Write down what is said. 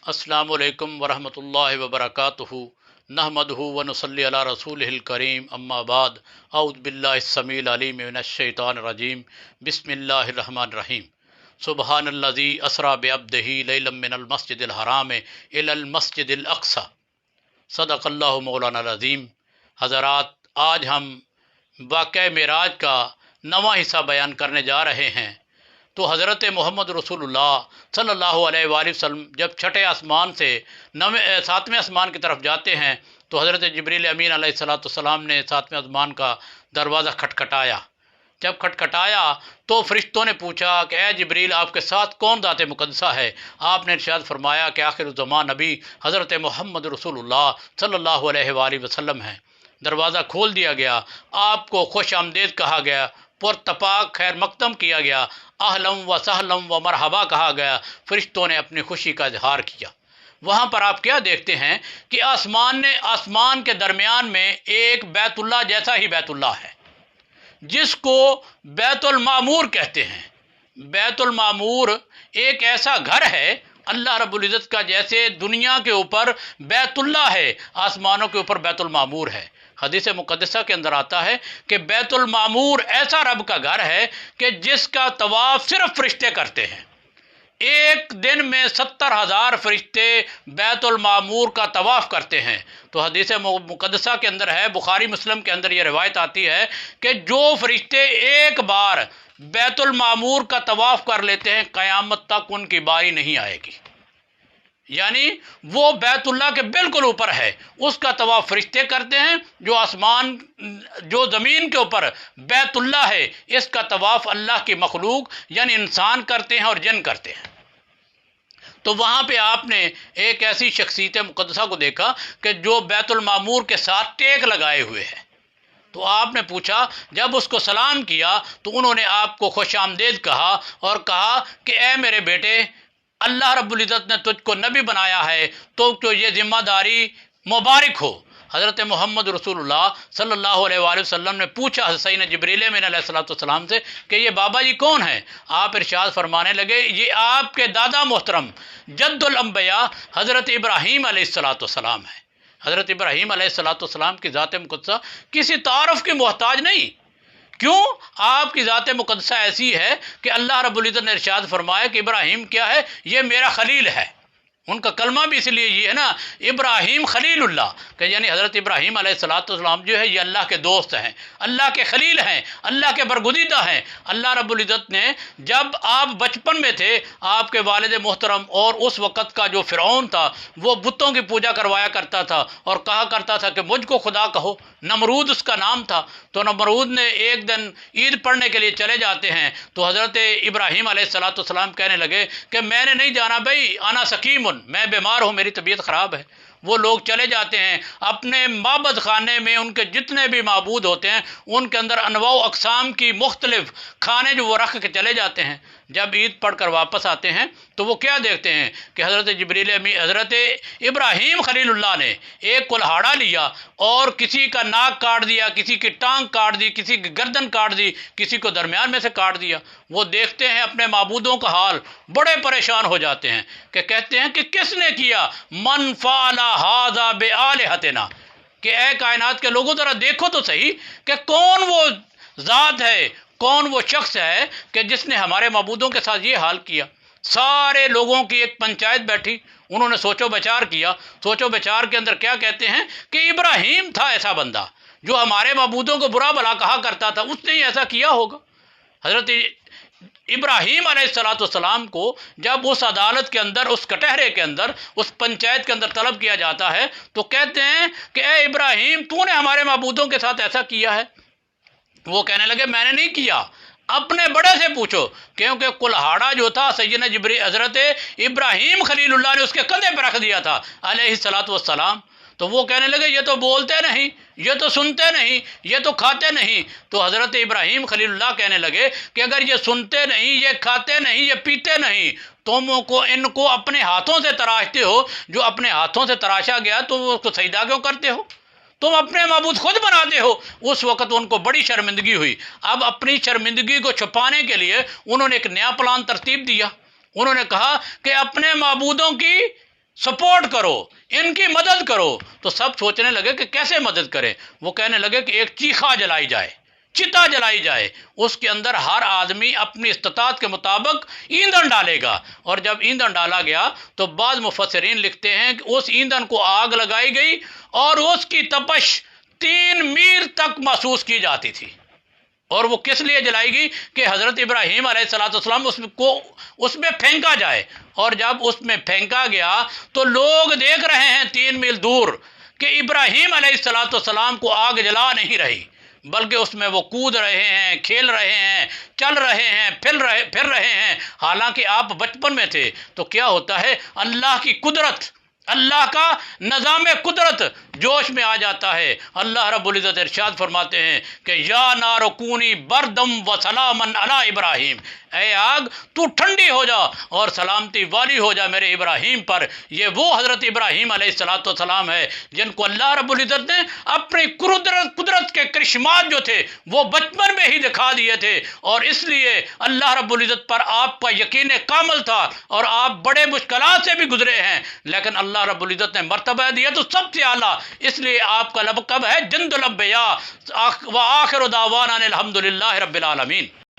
अस्सलामु अलैकुम वरहमतुल्लाहि वबरकातुहू नहमदुहु व नुसल्ली अला रसूलिहिल करीम अम्मा बाद औज़ु बिल्लाहिस समील अलीम मिनश शैतानिर रजीम बिस्मिल्लाहिर रहमानिर रहीम सुबहानल्लज़ी असरा बिअब्दिही लैलन मिनल मस्जिदिल हराम इलल मस्जिदिल अक़सा सदक़ल्लाहु मौलाना अज़ीम। हज़रात, आज हम वाक़या मेराज का नवा हिस्सा बयान करने जा रहे हैं। तो हज़रत मोहम्मद रसूलुल्लाह सल्लल्लाहु अलैहि वसल्लम जब छठे आसमान से सातवें आसमान की तरफ जाते हैं तो हज़रत जिब्रील अमीन अलैहिस्सलाम ने सातवें आसमान का दरवाज़ा खटखटाया। जब खटखटाया तो फरिश्तों ने पूछा कि ए जिब्रील, आपके साथ कौन ज़ात मुक़द्दसा है? आपने इरशाद फरमाया कि आखिर ज़मान नबी हज़रत मोहम्मद रसूलुल्लाह सल्लल्लाहु अलैहि वसल्लम हैं। दरवाज़ा खोल दिया गया, आपको खुश आमदेद कहा गया, पुरतपाक खैर मकदम किया गया, अहलम व सहलम व मरहबा कहा गया। फरिश्तों ने अपनी खुशी का इजहार किया। वहाँ पर आप क्या देखते हैं कि आसमान के दरमियान में एक बैतुल्लाह जैसा ही बैतुल्लाह है जिसको बैतुल मामूर कहते हैं। बैतुल मामूर एक ऐसा घर है अल्लाह रब्बुल इज़्ज़त का, जैसे दुनिया के ऊपर बैतुल्लाह है, आसमानों के ऊपर बैतुल मामूर है। हदीस मुक़द्दसा के अंदर आता है कि बैतुल मामूर ऐसा रब का घर है कि जिसका तवाफ़ सिर्फ फरिश्ते करते हैं। एक दिन में 70,000 फरिश्ते बैतुल मामूर का तवाफ़ करते हैं। तो हदीस मुक़द्दसा के अंदर है, बुखारी मुस्लिम के अंदर ये रिवायत आती है कि जो फरिश्ते एक बार बैतुल मामूर का तवाफ़ कर लेते हैं, क़यामत तक उनकी बारी नहीं आएगी। यानी वो बैतुल्लाह के बिल्कुल ऊपर है, उसका तवाफ़ फरिश्ते करते हैं। जो ज़मीन के ऊपर बैतुल्लाह है, इसका तवाफ़ अल्लाह की मखलूक यानी इंसान करते हैं और जिन करते हैं। तो वहाँ पे आपने एक ऐसी शख्सियत मुक़द्दसा को देखा कि जो बैतुल मामूर के साथ टेक लगाए हुए है। तो आपने पूछा, जब उसको सलाम किया तो उन्होंने आपको खुश आमदेद कहा और कहा कि ए मेरे बेटे, अल्लाह रब्बुल इज़्ज़त ने तुझको नबी बनाया है तो ये ज़िम्मेदारी मुबारक हो। हज़रत मोहम्मद रसूलुल्लाह सल्लल्लाहु अलैहि वसल्लम ने पूछा सैयदना जिब्रील अमीन अलैहिस्सलाम से कि ये बाबा जी कौन है? आप इरशाद फरमाने लगे, ये आपके दादा मोहतरम जद्दुल अंबिया हज़रत इब्राहीम अलैहिस्सलाम है। हज़रत इब्राहीम अलैहिस्सलाम की ज़ात मुक़द्दसा किसी तारफ़ की मोहताज नहीं। क्यों? आपकी ज़ात मुक़द्दसा ऐसी है कि अल्लाह रब्बुल इज़्ज़त ने इरशाद फरमाया कि इब्राहीम क्या है? ये मेरा खलील है। उनका कलमा भी इसलिए ये है ना, इब्राहीम खलीलुल्लाह, कि यानी हज़रत इब्राहीम अलैहिस्सलाम जो है ये अल्लाह के दोस्त हैं, अल्लाह के खलील हैं, अल्लाह के बरगुज़ीदा हैं। अल्लाह रब्बुल इज़्ज़त ने जब आप बचपन में थे, आपके वालिद मोहतरम और उस वक़्त का जो फ़िरऔन था वो बुतों की पूजा करवाया करता था और कहा करता था कि मुझको खुदा कहो। नमरूद उसका नाम था। तो नमरूद ने एक दिन ईद पढ़ने के लिए चले जाते हैं तो हज़रत इब्राहीम अलैहिस्सलाम कहने लगे कि मैंने नहीं जाना भाई, आना सकीमुन, मैं बीमार हूँ, मेरी तबीयत ख़राब है। वो लोग चले जाते हैं अपने माबद खाने में, उनके जितने भी माबूद होते हैं उनके अंदर अनवाउ अक़साम की मुख्तलिफ खाने जो वो रख के चले जाते हैं। जब ईद पढ़ कर वापस आते हैं तो वो क्या देखते हैं कि हज़रत इब्राहीम खलीलुल्लाह ने एक कुल्हाड़ा लिया और किसी का नाक काट दिया, किसी की टांग काट दी, किसी की गर्दन काट दी, किसी को दरमियान में से काट दिया। वो देखते हैं अपने माबूदों का हाल, बड़े परेशान हो जाते हैं कि कहते हैं कि किसने किया? मन फ़अला हाज़ा बिआलिहतिना, कि ए कायनात के लोगों ज़रा देखो तो सही कि कौन वो ज़ात है, कौन वो शख्स है कि जिसने हमारे माबूदों के साथ ये हाल किया। सारे लोगों की एक पंचायत बैठी, उन्होंने सोचो विचार किया। सोचो विचार के अंदर क्या कहते हैं कि इब्राहीम था ऐसा बंदा जो हमारे माबूदों को बुरा भला कहा करता था, उसने ही ऐसा किया होगा। हज़रत इब्राहीम अलैहिस्सलाम को जब उस अदालत के अंदर, उस कटहरे के अंदर, उस पंचायत के अंदर तलब किया जाता है तो कहते हैं कि ए इब्राहीम, तूने हमारे माबूदों के साथ ऐसा किया है? वो कहने लगे मैंने नहीं किया, अपने बड़े से पूछो, क्योंकि कुल्हाड़ा जो था सैयदना हज़रत इब्राहीम खलीलुल्लाह ने उसके कंधे पर रख दिया था अलैहिस्सलातु वस्सलाम। तो वो कहने लगे ये तो बोलते नहीं, ये तो सुनते नहीं, ये तो खाते नहीं। तो हज़रत इब्राहीम खलीलुल्लाह कहने लगे कि अगर ये सुनते नहीं, ये खाते नहीं, ये पीते नहीं, तुम इनको अपने हाथों से तराशते हो। जो अपने हाथों से तराशा गया तो वो उसको सजदा क्यों करते हो? तुम अपने माबूद खुद बनाते हो। उस वक़्त उनको बड़ी शर्मिंदगी हुई। अब अपनी शर्मिंदगी को छुपाने के लिए उन्होंने एक नया प्लान तरतीब दिया। उन्होंने कहा कि अपने माबूदों की سپورٹ کرو، ان کی مدد کرو۔ تو سب سوچنے لگے کہ کیسے مدد کریں۔ وہ کہنے لگے کہ ایک چیخا جلائی جائے، چتا جلائی جائے، اس کے اندر ہر آدمی اپنی استطاعت کے مطابق ایندھن ڈالے گا، اور جب ایندھن ڈالا گیا تو بعض مفسرین لکھتے ہیں کہ اس ایندھن کو آگ لگائی گئی اور اس کی تپش 3 میل تک محسوس کی جاتی تھی۔ اور وہ کس لیے جلائی گئی کہ حضرت ابراہیم علیہ السلام اس میں پھینکا جائے، اور جب اس میں پھینکا گیا تو لوگ دیکھ رہے ہیں 3 میل دور کہ ابراہیم علیہ السلام کو آگ جلا نہیں رہی، بلکہ اس میں وہ کود رہے ہیں، کھیل رہے ہیں، چل رہے ہیں، پھر رہے ہیں، حالانکہ آپ بچپن میں تھے۔ تو کیا ہوتا ہے، اللہ کی قدرت، اللہ کا نظام قدرت جوش میں آ جاتا ہے۔ اللہ رب العزت ارشاد فرماتے ہیں کہ یا نار کونی بردم و سلاما علی ابراہیم، اے آگ تو ٹھنڈی ہو جا اور سلامتی والی ہو جا میرے ابراہیم پر۔ یہ وہ حضرت ابراہیم علیہ السلام ہے جن کو اللہ رب العزت نے اپنی قدرت کے کرشمات جو تھے وہ بچپن میں ہی دکھا دیے تھے، اور اس لیے اللہ رب العزت پر آپ کا یقین کامل تھا، اور آپ بڑے مشکلات سے بھی گزرے ہیں، لیکن اللہ رب العزت نے مرتبہ دیا تو سب سے اعلیٰ، اس لیے آپ کا لقب ہے جند الانبیاء۔ وآخر دعوانا الحمد للہ رب العالمین۔